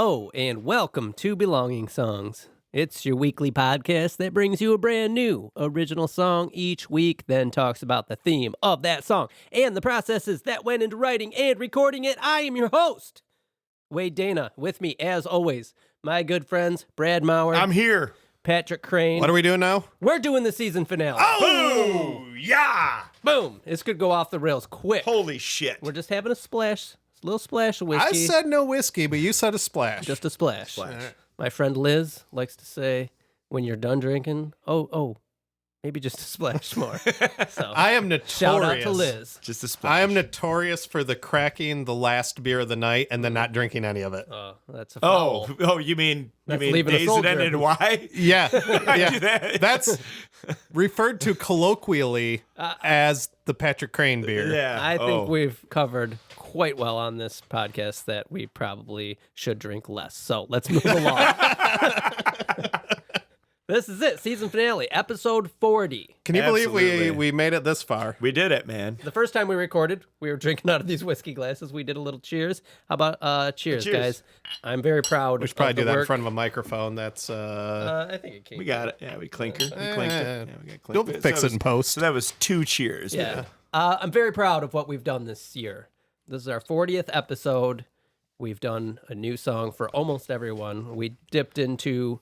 Hello, and welcome to Belonging Songs. It's your weekly podcast that brings you a brand new original song each week, then talks about the theme of that song and the processes that went into writing and recording it. I am your host, Wade Dana. With me, as always, my good friends, Brad Maurer. I'm here. Patrick Crane. What are we doing now? We're doing the season finale. Oh, yeah. Boom. This could go off the rails quick. Holy shit. We're just having a splash, a little splash of whiskey. I said no whiskey, but you said a splash. Just a splash. Splash. My friend Liz likes to say, when you're done drinking, oh, maybe just a splash more. So I am notorious. shout out to Liz. Just a splash. I am notorious for the cracking the last beer of the night and then not drinking any of it. Oh, that's a foul. you mean That's leaving a days soldier. that ended Y? Yeah, yeah. do that. That's referred to colloquially as the Patrick Crane beer. Yeah. I think we've covered quite well on this podcast that we probably should drink less. So let's move along. This is it, season finale, episode 40. Can you believe Absolutely. we made it this far? We did it, man. The first time we recorded, we were drinking out of these whiskey glasses. We did a little cheers. How about cheers, Cheers. guys? I'm very proud. We should probably of do the that in work. front of a microphone. That's I think it came. We got it. Yeah, we clinked it. We clinked it. Yeah, we got clinked You'll it. fix So it in post. So that was 2 cheers. Yeah. I'm very proud of what we've done this year. This is our 40th episode. We've done a new song for almost everyone. We dipped into,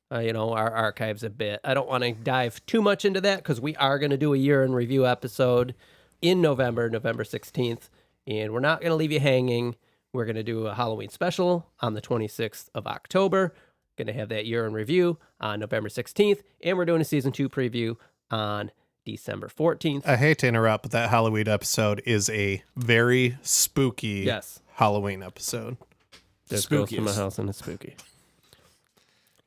our archives a bit. I don't want to dive too much into that because we are going to do a year in review episode in November 16th. And we're not going to leave you hanging. We're going to do a Halloween special on the 26th of October. Going to have that year in review on November 16th. And we're doing a season 2 preview on December 14th. I hate to interrupt, but that Halloween episode is a very spooky Yes. Halloween episode. There's ghosts in my Spookiest. house and it's spooky.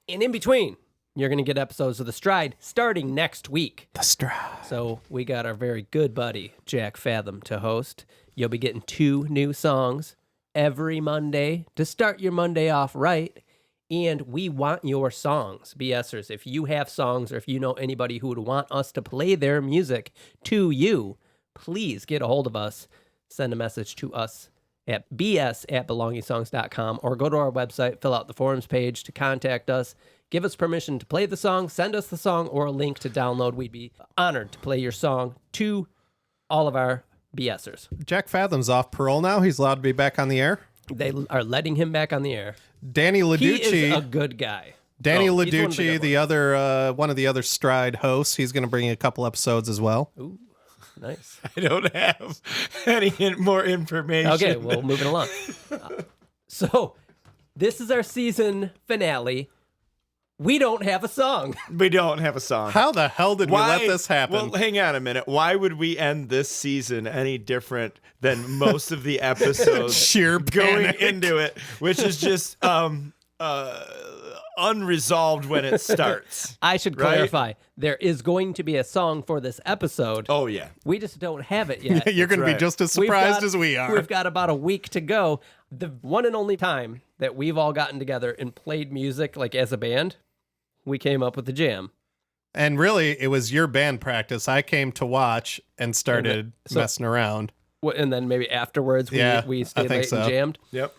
And in between, you're going to get episodes of The Stride starting next week. The Stride. So we got our very good buddy, Jack Fathom, to host. You'll be getting 2 new songs every Monday to start your Monday off right. And we want your songs, BSers. If you have songs or if you know anybody who would want us to play their music to you, please get a hold of us. Send a message to us at bs@belongingsongs.com or go to our website, fill out the forums page to contact us. Give us permission to play the song, send us the song, or a link to download. We'd be honored to play your song to all of our BSers. Jack Fathom's off parole now. He's allowed to be back on the air. They are letting him back on the air. Danny He Laducci. is a good guy. Danny Oh, he's one of the Laducci, good the other one of the other Stride hosts, he's going to bring a couple episodes as well. Ooh, nice. I don't have any more information. Okay, well, moving along. So, this is our season finale. We don't have a song. We don't have a song. How the hell did we let this happen? Well, hang on a minute. Why would we end this season any different than most of the episodes Sheer going panic. into it, which is just unresolved when it starts? I should Right? clarify. There is going to be a song for this episode. Oh, yeah. We just don't have it yet. You're going to right. be just as We've surprised got- as we are. We've got about a week to go. The one and only time that we've all gotten together and played music like as a band, we came up with the jam. And really, it was your band practice. I came to watch and started so- messing around. And then maybe afterwards we Yeah, we I stayed think late so. and jammed. Yep.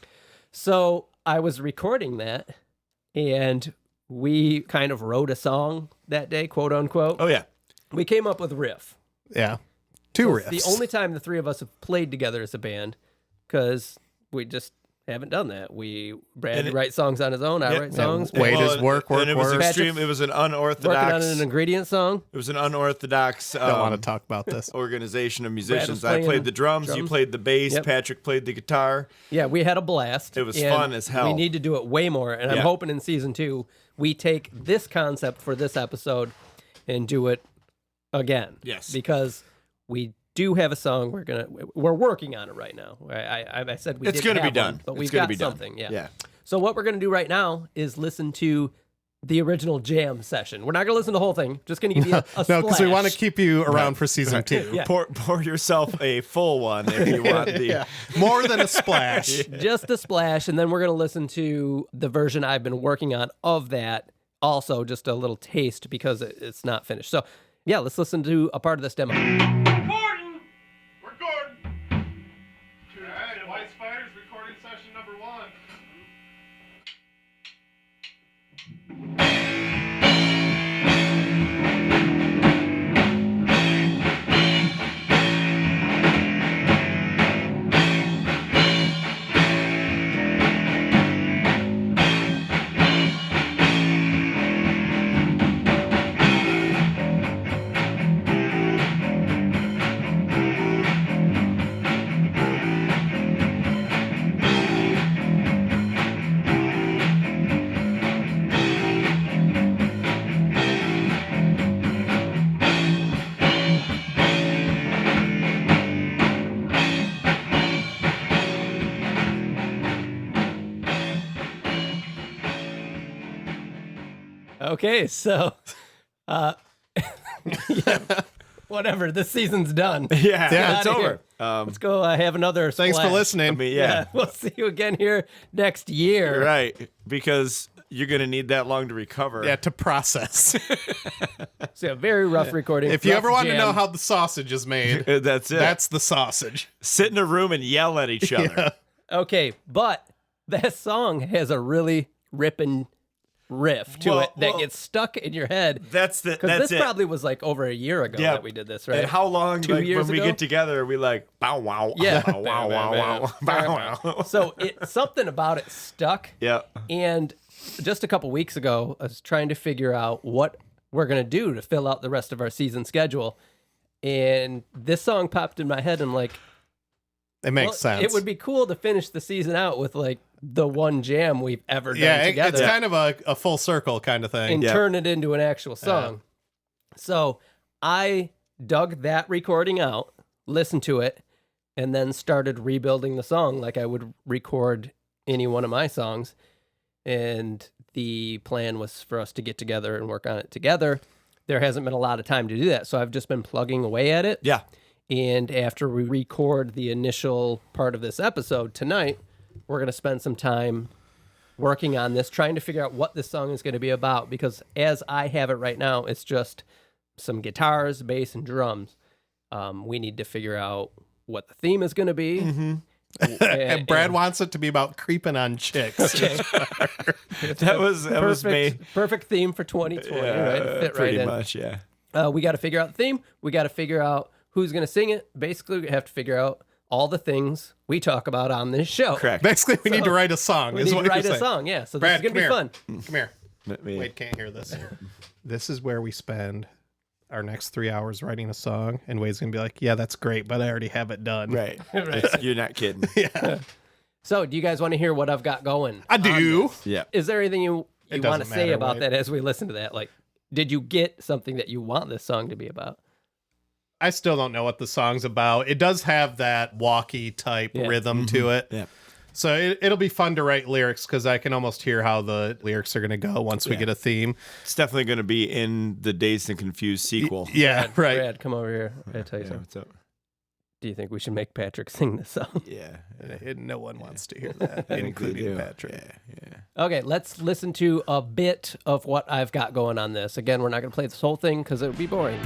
So I was recording that, and we kind of wrote a song that day, quote unquote. Oh, yeah. We came up with riff. Yeah. 2 It's riffs. the only time the three of us have played together as a band, because we just haven't done that. Brad And it- writes songs on his own. I write songs. Wait, is work, and it was work. extreme. It was an Working on unorthodox. an ingredient song. It was an unorthodox. Don't want to talk about this. Organization of was musicians. I playing played the drums. You drums. played the bass. Yep. Patrick played the guitar. Yeah, we had a blast. It was and fun as hell. We need to do it way more, and I'm Yeah. hoping in season 2 we take this concept for this episode and do it again. Yes. because we do have a song. We're working on it right now. I said we. It's going to be done. but It's we've gonna got be done. something. Yeah. Yeah. So what we're gonna do right now is listen to the original jam session. We're not gonna listen to the whole thing. Just gonna give you a No, because we want to splash. keep you around for season 2. Yeah. Pour yourself a full one if you want the. Yeah. More than a splash. just a splash, and then we're gonna listen to the version I've been working on of that. Also, just a little taste because it's not finished. So, yeah, let's listen to a part of this demo. Recording! Recording! Alright, Whyte Spydrz recording session number 1. Okay, so, yeah, whatever. This season's done. Yeah, Get it's outta over. here. Let's go have another Thanks for splash. listening. I mean, yeah. We'll see you again here next year. Right, because you're going to need that long to recover. Yeah, to process. So, a very rough recording. If you rough ever want to jam. know how the sausage is made, That's it. that's the sausage. Sit in a room and yell at each other. Yeah. Okay, but that song has a really ripping riff to it that gets stuck in your head. That's Because it. this probably was like over a year ago Yeah. that we did this, right? And how long, 2 like, years when we ago? get together, are we like, bow, wow, Yeah. bow, wow, wow, wow, bow, wow. So something about it stuck. Yeah. And just a couple weeks ago, I was trying to figure out what we're going to do to fill out the rest of our season schedule. And this song popped in my head. And I'm like, It makes well, sense. it would be cool to finish the season out with like the one jam we've ever done yeah, together. it's kind of a full circle kind of thing. and Yeah. turn it into an actual song. So I dug that recording out, listened to it, and then started rebuilding the song like I would record any one of my songs. And the plan was for us to get together and work on it together. There hasn't been a lot of time to do that, so I've just been plugging away at it. Yeah. And after we record the initial part of this episode tonight, we're going to spend some time working on this, trying to figure out what this song is going to be about. Because as I have it right now, it's just some guitars, bass, and drums. We need to figure out what the theme is going to be. Mm-hmm. And Brad wants it to be about creeping on chicks. Okay. That was me. Perfect theme for 2020, right? It fit Pretty right in. much, yeah. We got to figure out the theme. We got to figure out who's going to sing it. Basically, we have to figure out all the things we talk about on this show. Correct. Basically, we need to write a song. We is need what to write you're a saying. song, yeah. So Brad, this is going to be fun. Come here. Wait, can't hear this. This is where we spend our next 3 hours writing a song, and Wade's gonna be like, "Yeah, that's great, but I already have it done." Right. You're not kidding. Yeah, So, do you guys want to hear what I've got going? I on do. this? Yeah. Is there anything you It want to doesn't say matter, about Wade. that as we listen to that? Like, did you get something that you want this song to be about? I still don't know what the song's about. It does have that walkie type Yeah. rhythm to it. Yeah. So it'll be fun to write lyrics because I can almost hear how the lyrics are going to go once we get a theme. It's definitely going to be in the Dazed and Confused sequel. Yeah, right. Brad, come over here. I gotta tell you Yeah, something. what's up? Do you think we should make Patrick sing this song? Yeah. No one wants to hear that, I think they including do. Patrick. Yeah. Okay, let's listen to a bit of what I've got going on this. Again, we're not going to play this whole thing because it would be boring.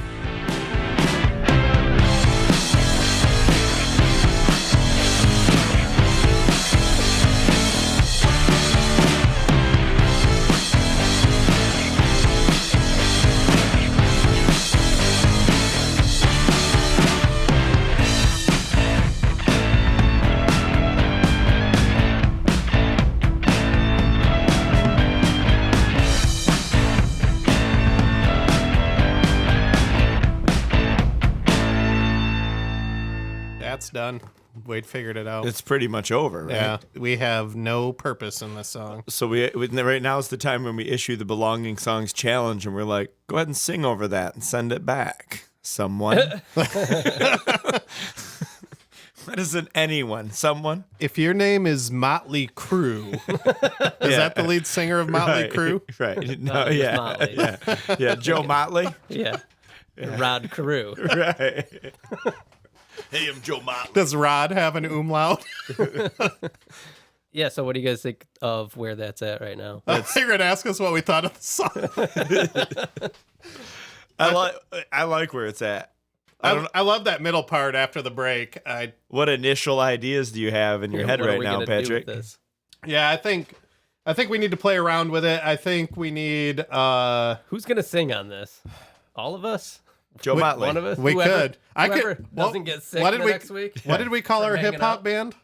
That's done. Wade figured it out. It's pretty much over, right? Yeah, we have no purpose in this song. So right now is the time when we issue the Belonging Songs Challenge, and we're like, go ahead and sing over that and send it back, someone. What isn't anyone? Someone? If your name is Motley Crue, is that the lead singer of Motley Right, Crue? Right. No, it's yeah. Motley. Yeah, Joe Motley. Yeah. Rod Carew. Right. Hey, I'm Joe Motley. Does Rod have an umlaut? Yeah, so what do you guys think of where that's at right now? I thought you were going to ask us what we thought of the song. I like where it's at. I love that middle part after the break. What initial ideas do you have in your head What are right we now, gonna do with Patrick? this? Yeah, I think I think we need to play around with it. I think we need Who's gonna sing on this? All of us? Joe Motley. One of us? we could. I Whoever could doesn't get sick what did we, next week. What did we call From our hanging hip hop out? band?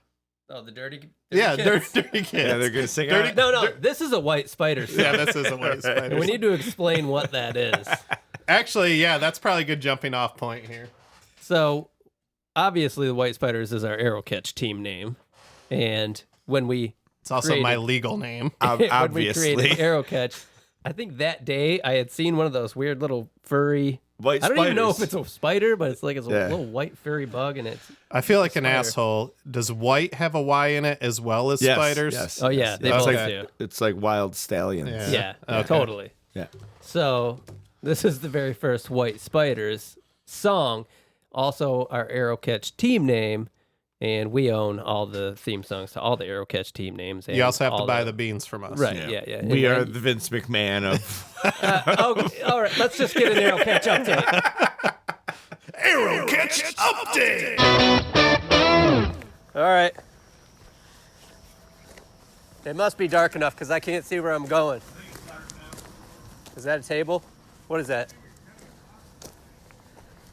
Oh, the Dirty Yeah, Kids. Dirty Kids. Yeah, they're gonna sing Dirty- on it. No, this is a Whyte Spydrz song. Yeah, this is a Whyte And Spydrz. we need to explain what that is. Actually, yeah, that's probably a good jumping off point here. So, obviously, the Whyte Spydrz is our arrow catch team name. And when we It's also created- my legal name. when we Obviously. created arrow catch, I think that day I had seen one of those weird little furry. White I don't even know if spiders. it's a spider, but it's like it's a Yeah. little white furry bug, and it's. I feel like an Spider. asshole. Does white have a Y in it as well as Yes, spiders? yes. Oh yeah, they yes. both Okay. do. It's like wild stallions. Yeah. Yeah, Okay. totally. Yeah. So this is the very first Whyte Spydrz song, also our arrow catch team name, and we own all the theme songs to all the arrow catch team names. And You also have to all buy the beans from us. right. Yeah. We And- are the Vince McMahon of Oh, all right. Let's just get an arrow catch update. Arrow Catch Update. All right. It must be dark enough because I can't see where I'm going. Is that a table? What is that?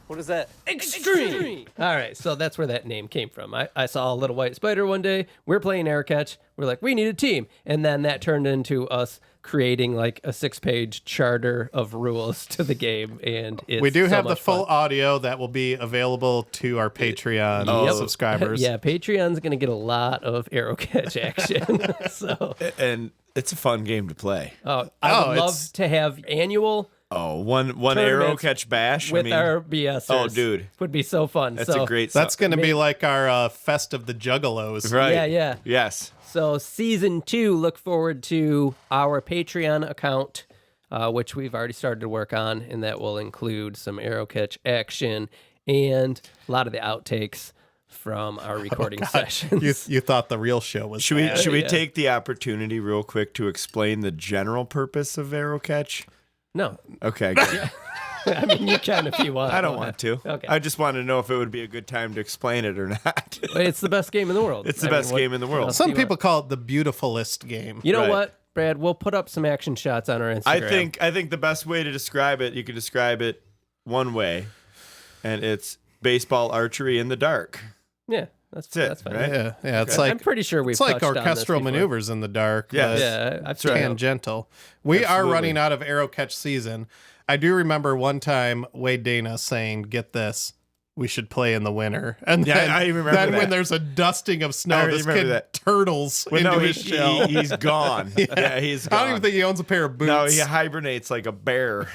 What is that? Extreme. All right, so that's where that name came from. I saw a little white spider one day. We're playing air catch. We're like, we need a team. And then that turned into us creating like a 6-page charter of rules to the game. And it's We do so have the much full fun. audio that will be available to our Patreon subscribers. Yeah, Patreon's going to get a lot of arrow catch action. So, And it's a fun game to play. I would Oh, love it's- to have annual Oh, one arrow tournaments catch bash. with our BSers. Oh, dude. Would be so fun. That's so, a great. That's going to be like our Fest of the Juggalos. right. Yeah. Yes. So season 2, look forward to our Patreon account, which we've already started to work on, and that will include some arrow catch action and a lot of the outtakes from our recording sessions. You thought the real show was Should we bad. should we yeah. take the opportunity real quick to explain the general purpose of arrow catch? No, Okay. Good. I mean you can if you want. I don't want to. Okay. I just want to know if it would be a good time to explain it or not. It's the best game in the world. It's the I mean, best what game in the world. else do Some you want? people call it the beautifulest game. You know Right. what, Brad? We'll put up some action shots on our Instagram. I think the best way to describe it, you can describe it one way, and it's baseball archery in the dark. Yeah, that's it, fine. right? Yeah. It's Okay. like I'm pretty sure we've it's like touched on this orchestral before. maneuvers in the dark. Yes. but Yeah, I've right. tangential. We Absolutely. are running out of arrow catch season. I do remember one time Wade Dana saying, "Get this, we should play in the winter." And Yeah, then, I remember then that. when there's a dusting of I snow, this remember kid that. turtles Well, into no, his shell. he's gone. Yeah, he's gone. I don't even think he owns a pair of boots. No, he hibernates like a bear.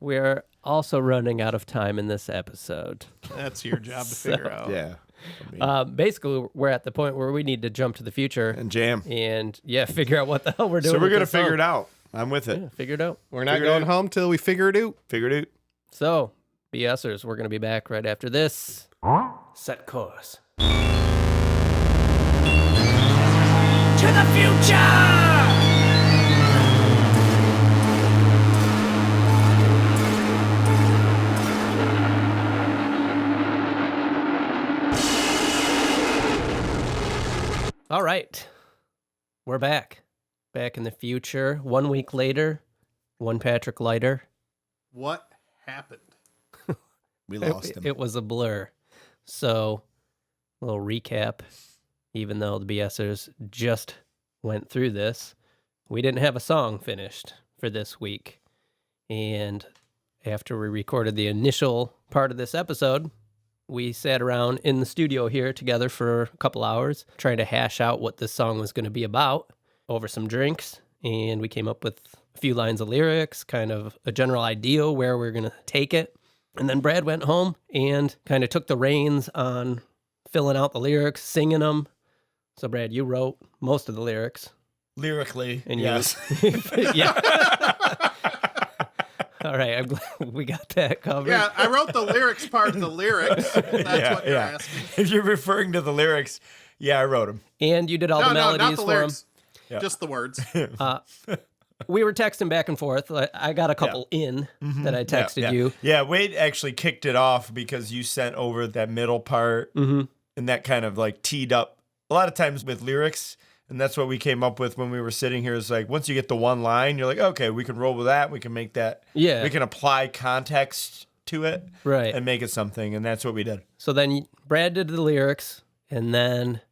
We're also running out of time in this episode. That's your job to figure out. Yeah. Basically, we're at the point where we need to jump to the future And jam. and figure out what the hell we're doing. So we're with gonna this song. figure it out. I'm with it. Yeah, figure it out. We're not Figure it going out. home till we figure it out. Figured it. So, BSers, we're gonna be back right after this. Set course. To the future! All right, we're back. Back in the future. 1 week later, one Patrick Leiter. What happened? We lost him. It was a blur. So, a little recap. Even though the BSers just went through this, we didn't have a song finished for this week. And after we recorded the initial part of this episode, we sat around in the studio here together for a couple hours trying to hash out what this song was going to be about over some drinks. And we came up with a few lines of lyrics, kind of a general idea where we're going to take it. And then Brad went home and kind of took the reins on filling out the lyrics, singing them. So, Brad, you wrote most of the lyrics. Lyrically, And yes. Yeah. All right, I'm glad we got that covered. Yeah, I wrote the lyrics part of the lyrics. That's what you're asking. If you're referring to the lyrics, yeah, I wrote them. And you did all the melodies not the for lyrics. Yeah. Just the words. them. We were texting back and forth. I got a couple in that I texted yeah. you. Yeah, Wade actually kicked it off because you sent over that middle part, and that kind of like teed up. A lot of times with lyrics, And that's what we came up with when we were sitting here. Is like, once you get the one line, you're like, okay, we can roll with that. We can make that. Yeah. We can apply context to it. Right. And make it something. And that's what we did. So then Brad did the lyrics, and then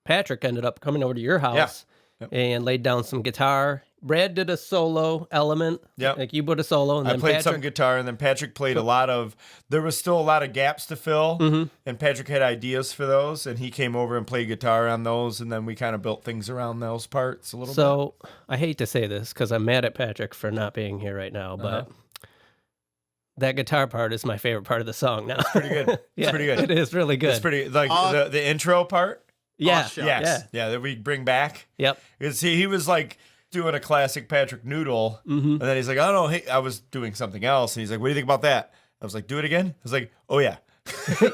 Patrick ended up coming over to your house and laid down some guitar. Brad did a solo element. Yep. Like you put a solo, and I then played Patrick, some guitar, and then Patrick played a lot of. There was still a lot of gaps to fill, and Patrick had ideas for those, and he came over and played guitar on those, and then we kind of built things around those parts a little bit. So I hate to say this because I'm mad at Patrick for not being here right now, but that guitar part is my favorite part of the song now. Pretty good. Yeah, It's pretty good. It is really good. It's pretty like the intro part. Yeah. Shut. Yes, yeah, that we bring back. Yep. Because he was like doing a classic Patrick noodle, and then he's like, "Oh no, hey, I was doing something else," and he's like, "What do you think about that?" I was like, "Do it again." I was like, "Oh yeah,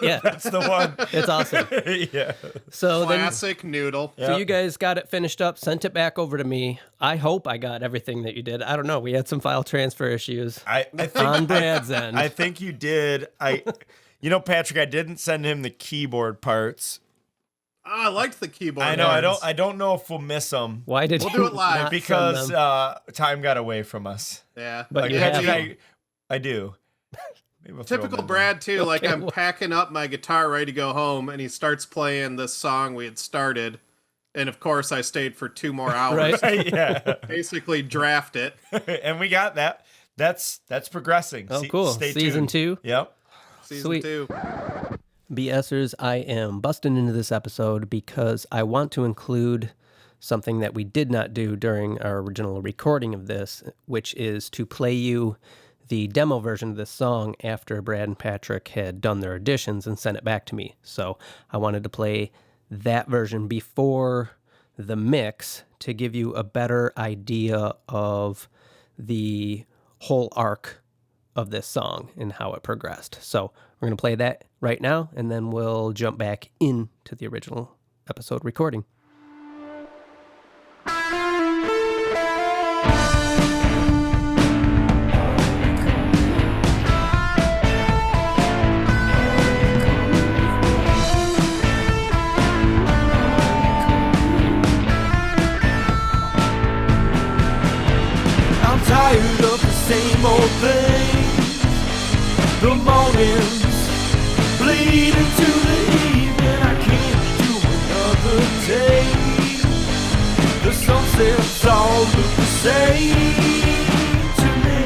Yeah. that's the one." It's awesome. Yeah. So then, Classic noodle. so you guys got it finished up, sent it back over to me. I hope I got everything that you did. I don't know. We had some file transfer issues I think on Brad's end. I think you did. Patrick, I didn't send him the keyboard parts. Oh, I liked the keyboard. I know. ones. I don't know if we'll miss them Why did We'll you do it live. not because send them? time got away from us. Yeah. But Like, you have Patrick, them. I do. Maybe we'll throw 'em Typical in Brad too. Like Okay, I'm well- packing up my guitar, ready to go home, and he starts playing this song we had started. And of course, I stayed for 2 more hours. Right. there. Yeah, Basically, draft it. and we got that. That's progressing. Oh, cool. Stay Season tuned. 2. Yep. Season Sweet. 2. BSers, I am busting into this episode because I want to include something that we did not do during our original recording of this, which is to play you the demo version of this song after Brad and Patrick had done their additions and sent it back to me. So I wanted to play that version before the mix to give you a better idea of the whole arc of this song and how it progressed. So we're going to play that right now, and then we'll jump back into the original episode recording. I'm tired of the same old things. The mornings bleed into the evening. I can't do another day. The sunsets all look the same to me.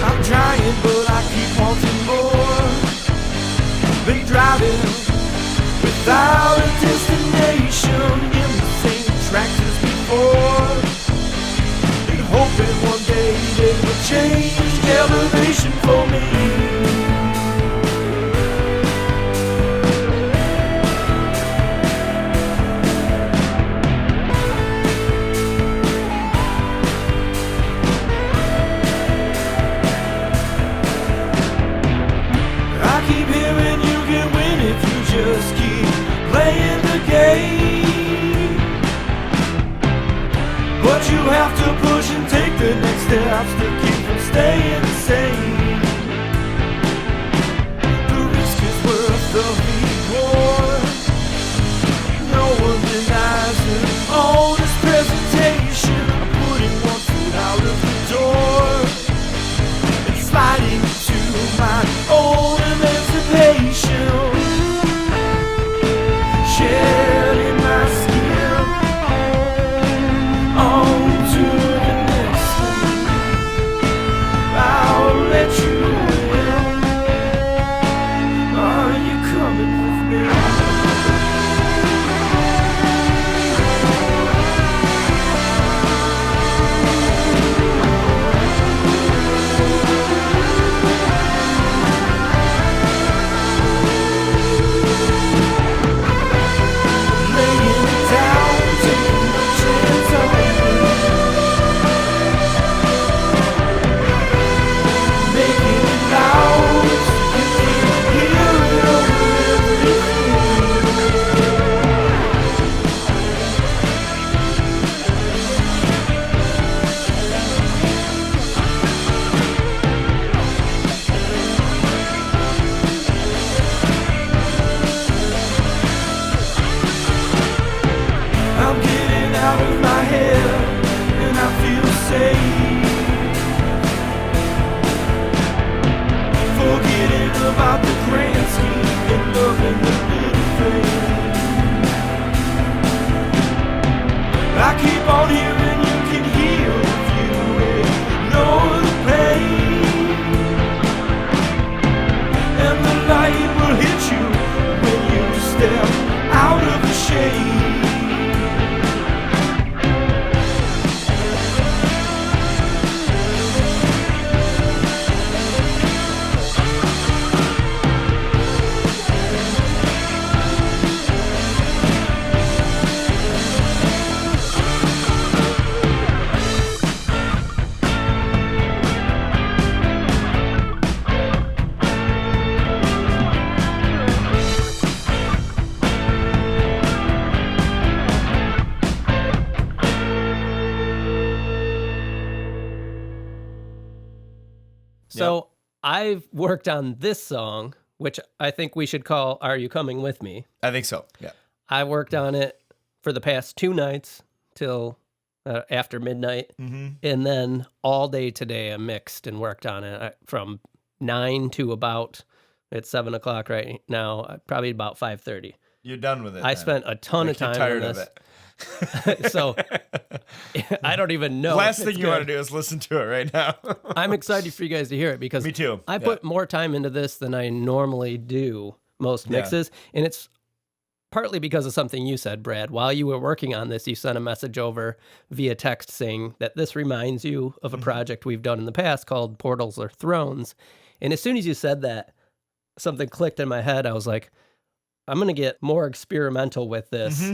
I'm trying, but I keep wanting more. Been driving without a destination in the same tracks as before. Been hoping one day they will change elevation for me. I keep hearing you can win if you just keep playing the game. But you have to push and take the next steps to keep from staying the same. The risk is worth the reward. No one denies the honest presentation. I'm putting one foot out of the door and sliding to my own emancipation. Shedding my skin on to the next one. So I've worked on this song, which I think we should call Are You Coming With Me? I think so. Yeah. I worked on it for the past 2 nights till after midnight. And then all day today I mixed and worked on it from 9 to about, it's 7 o'clock right now, probably about 5:30. You're done with it. I spent a ton of time tired on of this. it. So I don't even know. Last if thing it's you want to good. do is listen to it right now. I'm excited for you guys to hear it because Me too. I put more time into this than I normally do most Yeah. mixes. And it's partly because of something you said, Brad. While you were working on this, you sent a message over via text saying that this reminds you of a project we've done in the past called Portals or Thrones. And as soon as you said that, something clicked in my head. I was like, I'm going to get more experimental with this.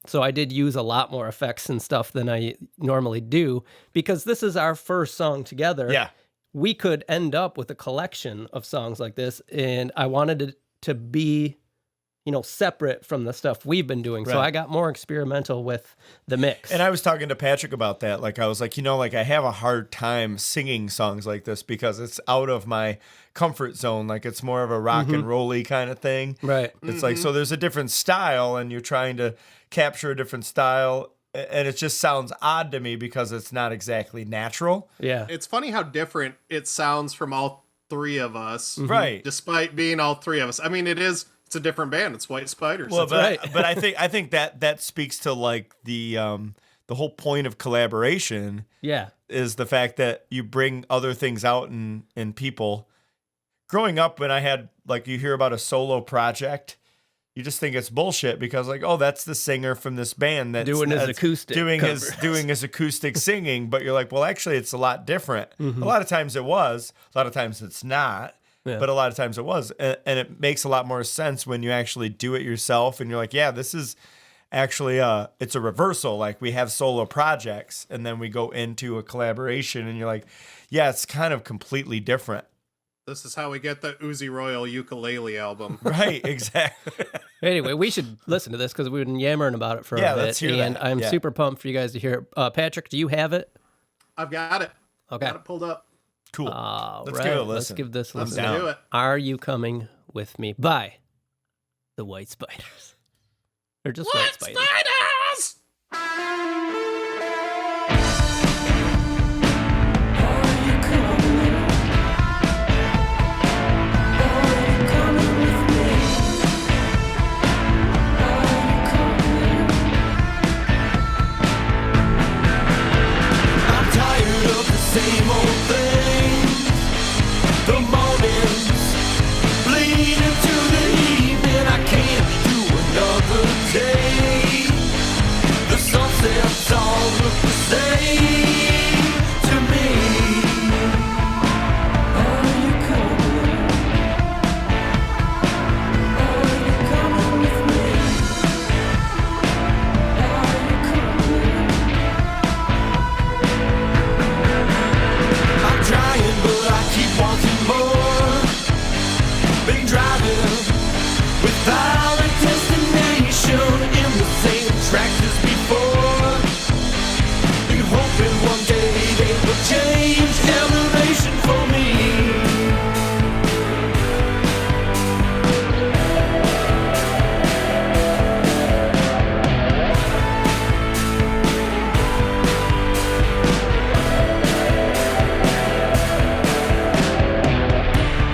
So I did use a lot more effects and stuff than I normally do because this is our first song together. Yeah. We could end up with a collection of songs like this, and I wanted it to be, separate from the stuff we've been doing. So Right. I got more experimental with the mix. And I was talking to Patrick about that. Like, I was like, I have a hard time singing songs like this because it's out of my comfort zone. Like, it's more of a rock and rolly kind of thing. Right. It's like, so there's a different style and you're trying to capture a different style. And it just sounds odd to me because it's not exactly natural. Yeah. It's funny how different it sounds from all 3 of us. Right. Despite being all 3 of us. I mean, it's a different band. It's Whyte Spydrz. Well, That's but I think that speaks to like the whole point of collaboration Yeah. is the fact that you bring other things out in people. Growing up, when I had, like, you hear about a solo project, you just think it's bullshit because, like, oh, that's the singer from this band that's Doing his acoustic doing covers. his acoustic singing. But you're like, well, actually, it's a lot different. A lot of times it was, a lot of times it's not. Yeah. But a lot of times it was. And it makes a lot more sense when you actually do it yourself and you're like, yeah, this is actually it's a reversal. Like, we have solo projects and then we go into a collaboration and you're like, yeah, it's kind of completely different. This is how we get the Uzi Royal ukulele album. Right, exactly. Anyway, we should listen to this because we've been yammering about it for Yeah, a bit. let's hear and that. I'm Yeah. super pumped for you guys to hear it. Patrick, do you have it? I've got it. Okay. Got it pulled up. Cool. All Let's right, give it a Let's listen. give this a Let's listen. down. do it. Are You Coming With Me by the Whyte Spydrz. Or just Whyte Spydrz. I'm tired of the same old thing. The mornings bleed into the evening. I can't do another day. The sunsets all look the same to me. Are you coming? Are you coming with me? Are you coming? I'm trying, but I keep wanting more. Been driving without a destination in the same tracks as before. Been hoping one day they will change elevation for me.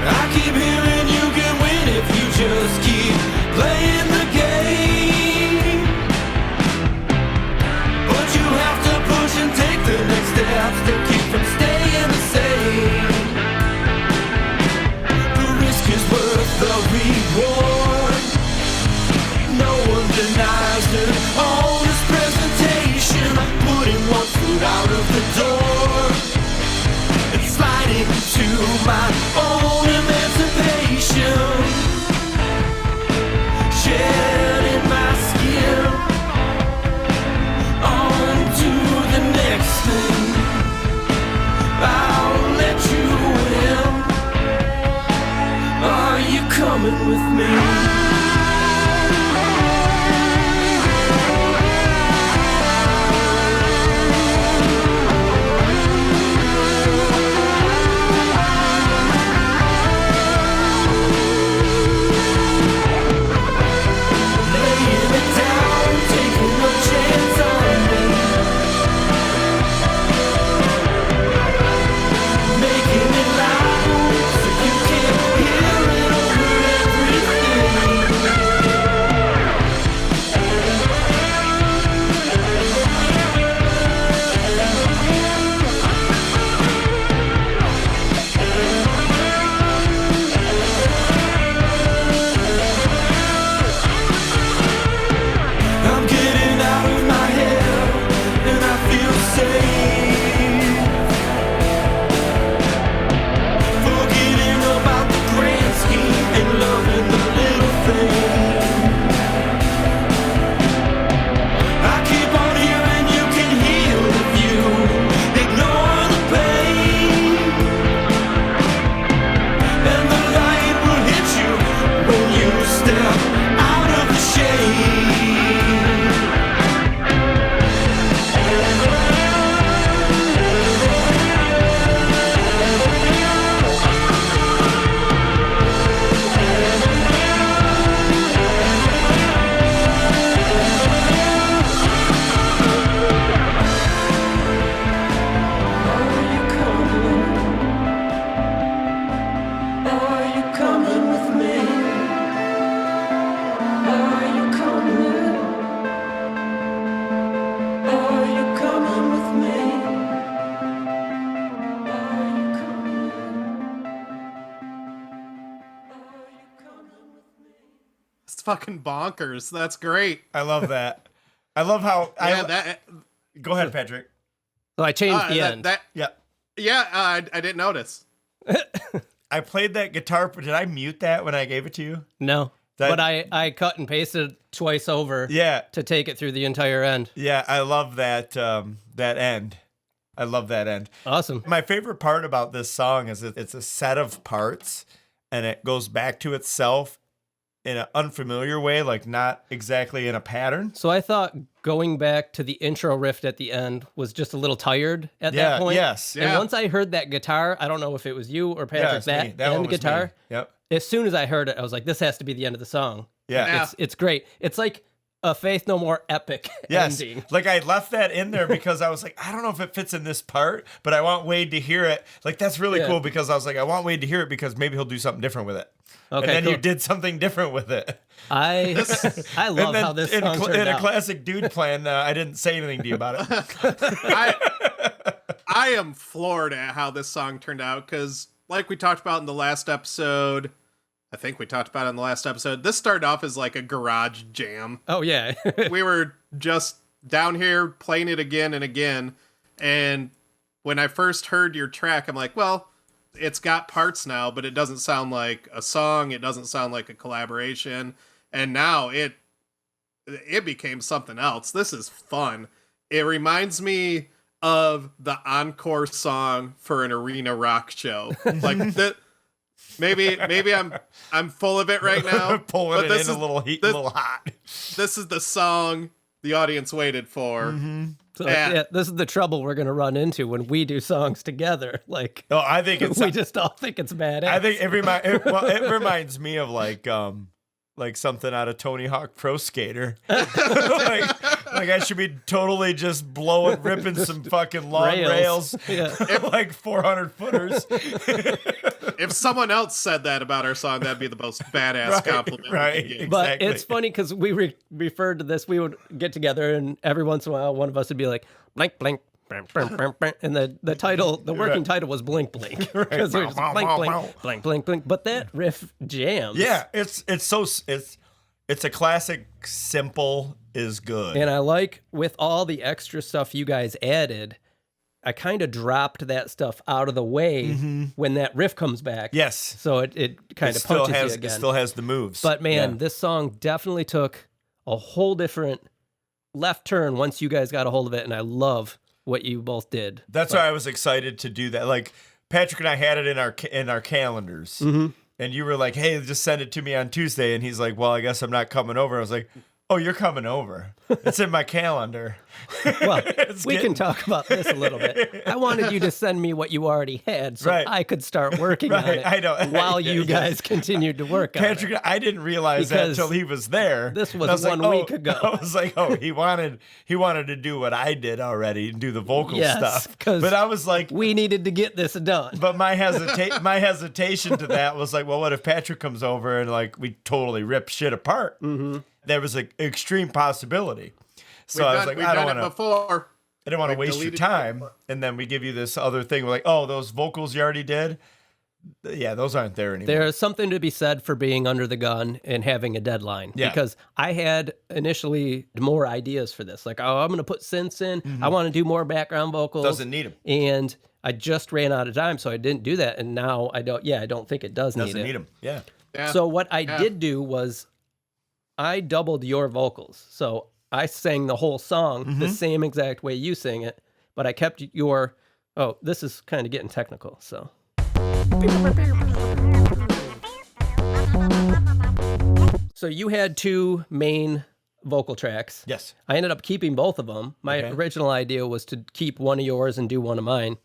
I keep hearing you can win if you just keep playing the game. But you have to push and take the next steps to keep from staying the same. The risk is worth the reward. No one denies the honest presentation. Putting one foot out of the door and sliding to my own emancipation. Shedding my skin on to the next thing. I'll let you in. Are you coming with me? fucking bonkers. That's great. I love that. I love how. Yeah, Go ahead, Patrick. So I changed the end. Yeah. I didn't notice. I played that guitar. Did I mute that when I gave it to you? No. That- But I cut and pasted twice over Yeah. to take it through the entire end. Yeah, I love that that end. I love that end. Awesome. My favorite part about this song is that it's a set of parts and it goes back to itself in an unfamiliar way, like not exactly in a pattern. So I thought going back to the intro riff at the end was just a little tired at that point. Yes. And Yeah. once I heard that guitar, I don't know if it was you or Patrick, it's me. that one end was guitar. me. Yep. As soon as I heard it, I was like, this has to be the end of the song. Yeah. Yeah. It's great. It's like a Faith No More epic Yes. ending. Like I left that in there because I was like, I don't know if it fits in this part, but I want Wade to hear it. Like that's really Yeah. cool because I was like, I want Wade to hear it because maybe he'll do something different with it. Okay, and then cool. you did something different with it. I love And then how this in, song turned in a out. classic dude plan, I didn't say anything to you about it. I am floored at how this song turned out because, like we talked about in the last episode, I think we talked about it in the last episode, this started off as like a garage jam. Oh, yeah. We were just down here playing it again and again. And when I first heard your track, I'm like, well, it's got parts now, but it doesn't sound like a song. It doesn't sound like a collaboration. And now it became something else. This is fun. It reminds me of the encore song for an arena rock show. Like that. Maybe I'm full of it right now. Pulling but it this in is- a little heat, this- a little hot. This is the song the audience waited for. So, Yeah. yeah, this is the trouble we're going to run into when we do songs together. Like, No, I think it's. we just all think it's badass. I think it reminds me of like something out of Tony Hawk Pro Skater. like I should be totally just ripping some fucking long rails, Yeah. like 400 footers. If someone else said that about our song, that'd be the most badass compliment. we right. could get. But Exactly. it's funny because we referred to this. We would get together, and every once in a while, one of us would be like, blank, blank, blank, blank, blank, blank. And the title, the working title was Blink Blink. Because it was blank, blank, blank, blank, blank. But that riff jams. Yeah, it's a classic. Simple is good. And I like with all the extra stuff you guys added, I kind of dropped that stuff out of the way when that riff comes back. Yes. So it kind of punches you again. It still has the moves. But man, Yeah. this song definitely took a whole different left turn once you guys got a hold of it, and I love what you both did. That's why I was excited to do that. Like Patrick and I had it in our calendars, and you were like, "Hey, just send it to me on Tuesday." And he's like, "Well, I guess I'm not coming over." I was like, "Oh, you're coming over? It's in my calendar." Well, we can talk about this a little bit. I wanted you to send me what you already had so Right. I could start working on Right, it I know. while Yeah, you yeah. guys continued to work on it. Patrick, I didn't realize that Because until he was there. this was And I like, 1 week ago. I was like, "Oh, he wanted to do what I did already and do the vocal Yes, stuff." 'cause But I was like, We needed to get this done. But my hesitation to that was like, well, what if Patrick comes over and like we totally rip shit apart? Mm-hmm. There was an extreme possibility. So I was like, we've I done don't it want to. before. I didn't want to We've waste your deleted time. it. And then we give you this other thing. We're like, oh, those vocals you already did. Yeah, those aren't there anymore. There's something to be said for being under the gun and having a deadline. Yeah. Because I had initially more ideas for this. Like, oh, I'm going to put synths in. I want to do more background vocals. Doesn't need 'em. And I just ran out of time, so I didn't do that. And now I don't think it does Doesn't need it. need them. Yeah. Yeah. So what I did do was I doubled your vocals. So I sang the whole song the same exact way you sang it, but I kept your, oh, this is kind of getting technical, so. So you had 2 main vocal tracks. Yes. I ended up keeping both of them. My Okay. original idea was to keep one of yours and do one of mine.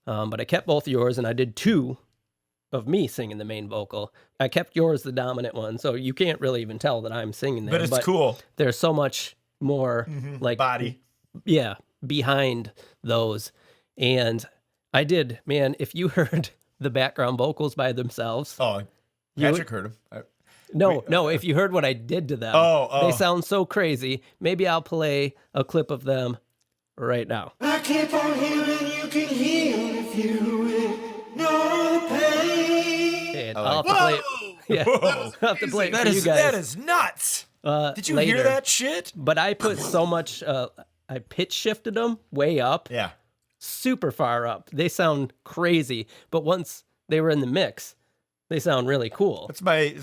But I kept both of yours, and I did 2 of me singing the main vocal. I kept yours the dominant one, so you can't really even tell that I'm singing there. But it's cool. There's so much more like Body. yeah, behind those. And I did, man, if you heard the background vocals by themselves. Oh, Patrick heard him. No, if you heard what I did to them. Oh. They sound so crazy. Maybe I'll play a clip of them right now. I keep on healing, you can heal if you ignore the pain. And I I'll like have to play Whoa! Yeah. I'll have to play it That for you is guys. that is nuts. Did you hear later. that shit? But I put so much, I pitch shifted them way up, Yeah. super far up. They sound crazy, but once they were in the mix, they sound really cool. It's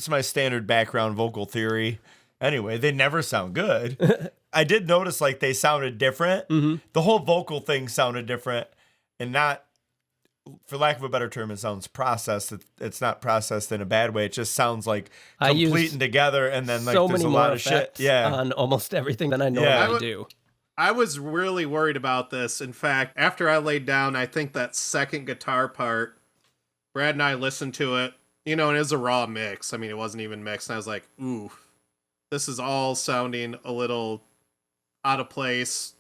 my standard background vocal theory. Anyway, they never sound good. I did notice like they sounded different. Mm-hmm. The whole vocal thing sounded different, and not, for lack of a better term, it sounds processed. It's not processed in a bad way. It just sounds like I use complete and together, and then like so there's many a more lot of shit. effects Yeah. on almost everything that I normally Yeah. do. I was really worried about this. In fact, after I laid down, I think that second guitar part, Brad and I listened to it, and it was a raw mix. I mean, it wasn't even mixed. And I was like, ooh, this is all sounding a little out of place,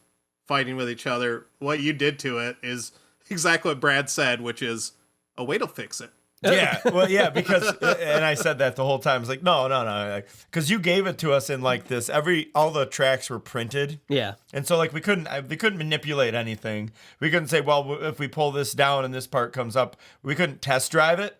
fighting with each other. What you did to it is exactly what Brad said, which is a way to fix it. Yeah, well, yeah, because, and I said that the whole time. It's like, no, because you gave it to us in like this. All the tracks were printed, Yeah. and so like we couldn't manipulate anything. We couldn't say, well, if we pull this down and this part comes up, we couldn't test drive it,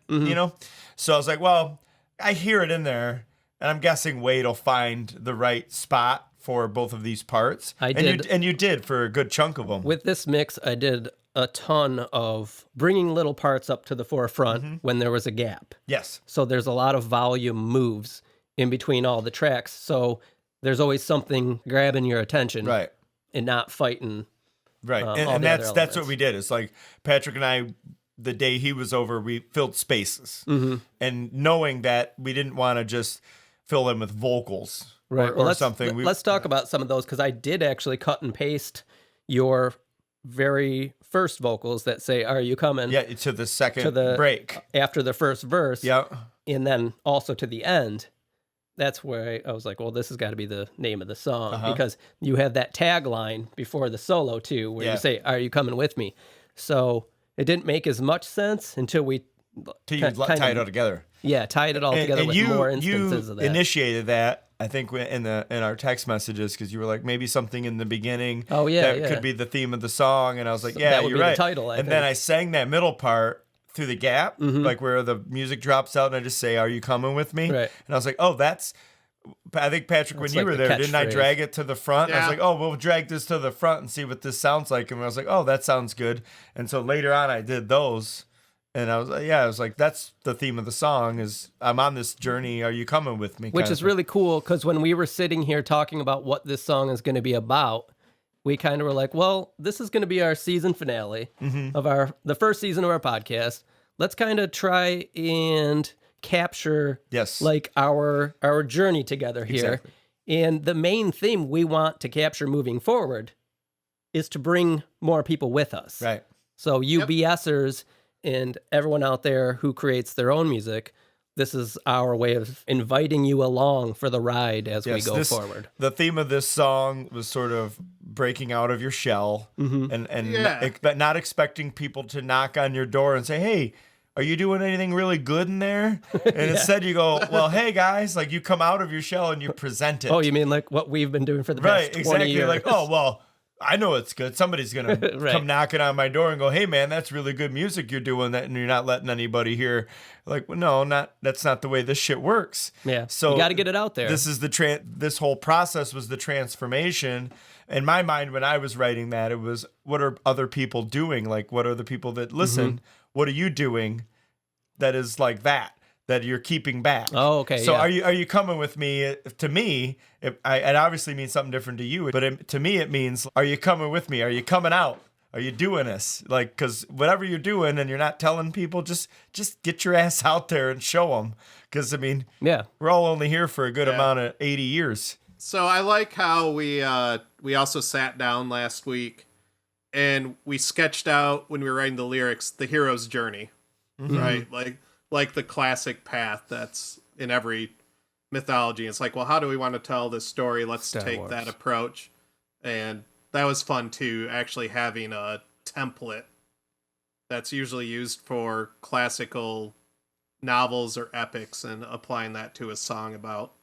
So I was like, well, I hear it in there, and I'm guessing Wade will find the right spot for both of these parts. I did. And you did for a good chunk of them. With this mix, I did a ton of bringing little parts up to the forefront when there was a gap. Yes. So there's a lot of volume moves in between all the tracks. So there's always something grabbing your attention, Right. and not fighting. Right. all And the that's other what elements. we did. It's like Patrick and I, the day he was over, we filled spaces. And knowing that we didn't want to just fill them with vocals or something. Let's talk about some of those, because I did actually cut and paste your very first vocals that say, "Are you coming?" Yeah, to the second to the break. after the first verse. Yeah. And then also to the end. That's where I was like, well, this has got to be the name of the song, because you have that tagline before the solo too, where Yeah. you say, "Are you coming with me?" So it didn't make as much sense until we Till you tie it all together. tied it all together with more instances you of that. initiated that, I think, in our text messages, because you were like, maybe something in the beginning. Oh, yeah, that yeah. could be the theme of the song, and I was like, So yeah, that would you're be the right. title, I and then think. I sang that middle part through the gap, like where the music drops out, and I just say, "Are you coming with me?" Right. And I was like, oh, that's. I think, Patrick, when That's you like were the there, didn't I catchphrase. drag it to the front? I Yeah. was like, oh, we'll drag this to the front and see what this sounds like. And I was like, oh, that sounds good. And so later on, I did those. And I was like, that's the theme of the song, is I'm on this journey. Are you coming with me? Which kind is of really cool, because when we were sitting here talking about what this song is going to be about, we kind of were like, well, this is going to be our season finale of the first season of our podcast. Let's kind of try and capture Yes. like our journey together here. Exactly. And the main theme we want to capture moving forward is to bring more people with us. Right. So you BSers and everyone out there who creates their own music, this is our way of inviting you along for the ride as we go forward. The theme of this song was sort of breaking out of your shell and Yeah. but not expecting people to knock on your door and say, "Hey, are you doing anything really good in there?" And instead you go, "Well, hey guys," like you come out of your shell and you present it. Oh, you mean like what we've been doing for the right, past 20 exactly. years? Like, "Oh, well, I know it's good. Somebody's going to Right. come knocking on my door and go, 'Hey man, that's really good music you're doing that, and you're not letting anybody hear.'" Like, well, no, that's not the way this shit works. Yeah. So You gotta get it out there. This is this whole process was the transformation. In my mind, when I was writing that, it was, what are other people doing? Like, what are the people that listen? What are you doing that is like that you're keeping back? Oh, okay, So yeah. are you coming with me? To me, it obviously means something different to you, but to me it means, are you coming with me? Are you coming out? Are you doing this? Like, because whatever you're doing and you're not telling people, just get your ass out there and show them. Because, I mean, Yeah. we're all only here for a good amount of 80 years. So I like how we also sat down last week and we sketched out, when we were writing the lyrics, the hero's journey, right? Like the classic path that's in every mythology. It's like, well, how do we want to tell this story? Let's Star take Wars. that approach. And that was fun too, actually having a template that's usually used for classical novels or epics and applying that to a song about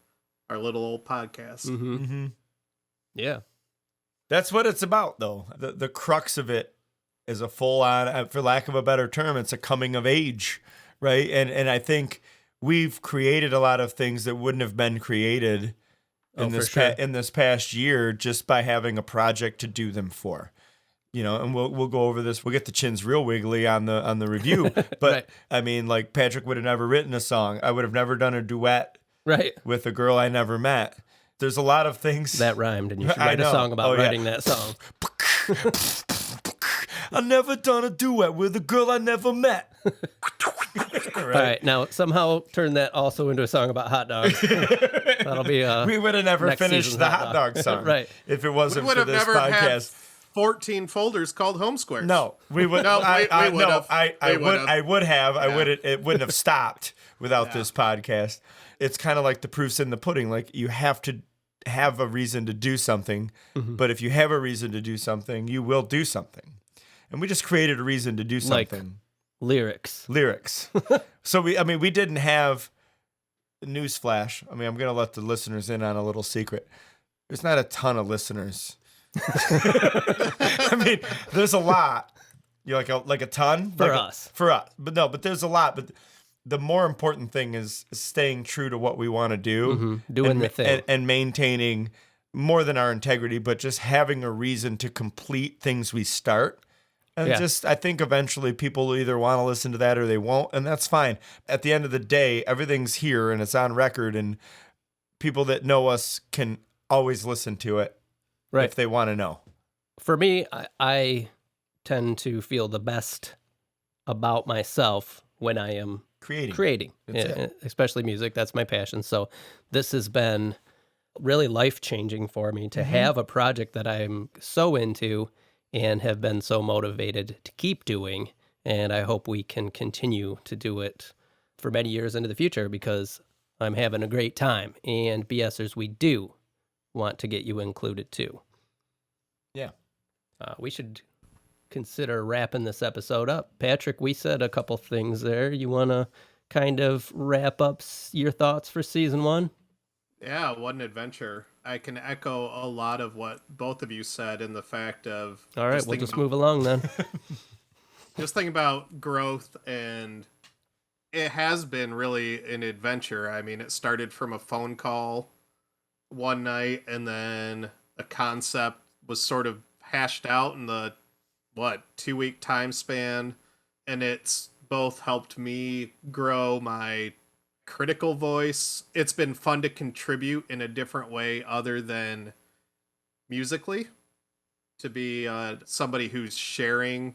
our little old podcast. Mm-hmm. Yeah. That's what it's about, though. The crux of it is a full-on, for lack of a better term, it's a coming of age, right? And I think we've created a lot of things that wouldn't have been created in this past year just by having a project to do them for. And we'll go over this. We'll get the chins real wiggly on the review. But Right. I mean, like, Patrick would have never written a song. I would have never done a duet with a girl I never met. There's a lot of things That rhymed, and you should write a song about writing that song. I never done a duet with a girl I never met. All right, now somehow turn that also into a song about hot dogs. That'll be we would have never finished the hot dog song, right? If it wasn't We would for have this never podcast. had 14 folders called Home Squares. No, we would. No, I we would have. I would have. I Yeah. would. It wouldn't have stopped without this podcast. It's kind of like the proof's in the pudding. Like, you have to have a reason to do something, but if you have a reason to do something, you will do something. And we just created a reason to do something. Lyrics. So we didn't have newsflash. I'm gonna let the listeners in on a little secret. There's not a ton of listeners. There's a lot. You're like a ton For us. But there's a lot. But the more important thing is staying true to what we want to do, Doing the thing, and maintaining more than our integrity, but just having a reason to complete things we start. And I think eventually people will either want to listen to that or they won't, and that's fine. At the end of the day, everything's here and it's on record, and people that know us can always listen to it if they want to know. For me, I tend to feel the best about myself when I am creating, especially music. That's my passion. So this has been really life-changing for me to have a project that I'm so into and have been so motivated to keep doing. And I hope we can continue to do it for many years into the future, because I'm having a great time. And BSers, we do want to get you included too. Yeah. We should consider wrapping this episode up. Patrick, we said a couple things there. You want to kind of wrap up your thoughts for season 1? Yeah, what an adventure. I can echo a lot of what both of you said in the fact of... All right, we'll just move along then. Just think about growth, and it has been really an adventure. It started from a phone call one night, and then a concept was sort of hashed out in the, 2-week time span, and it's both helped me grow my critical voice. It's been fun to contribute in a different way other than musically, to be somebody who's sharing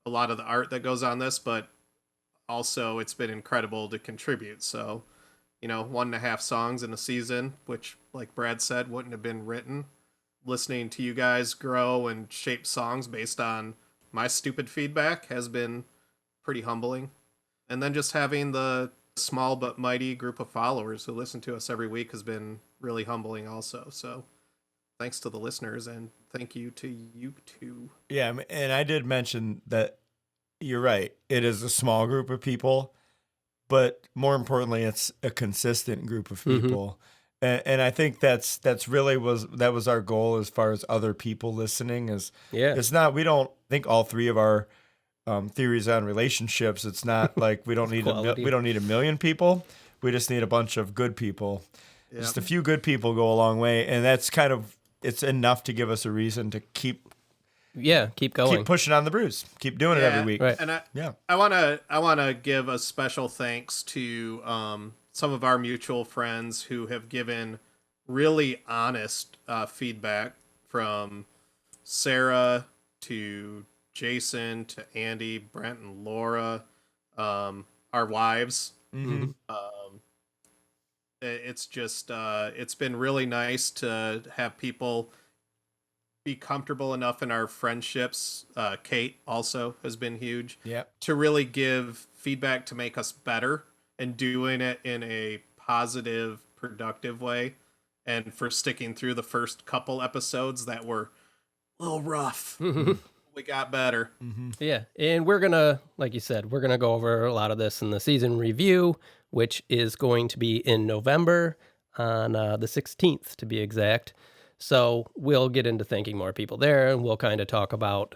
a lot of the art that goes on this, but also it's been incredible to contribute. So, 1.5 songs in a season, which, like Brad said, wouldn't have been written. Listening to you guys grow and shape songs based on my stupid feedback has been pretty humbling. And then just having the small but mighty group of followers who listen to us every week has been really humbling also. So thanks to the listeners, and thank you to you two. Yeah, and I did mention that you're right. It is a small group of people, but more importantly, it's a consistent group of people. And I think that's really was our goal as far as other people listening. It's not, we don't think all three of our theories on relationships. It's not like we don't need a million people. We just need a bunch of good people. Yep. Just a few good people go a long way, and that's it's enough to give us a reason to keep going, keep pushing on the brews, keep doing it every week. Right. And I want to give a special thanks to some of our mutual friends who have given really honest feedback, from Sarah to Jason to Andy, Brent, and Laura, our wives. It's just it's been really nice to have people be comfortable enough in our friendships. Kate also has been huge. To really give feedback to make us better, and doing it in a positive, productive way, and for sticking through the first couple episodes that were a little rough. We got better. Yeah, and we're gonna, like you said, we're gonna go over a lot of this in the season review, which is going to be in November on the 16th to be exact. So we'll get into thanking more people there, and we'll kind of talk about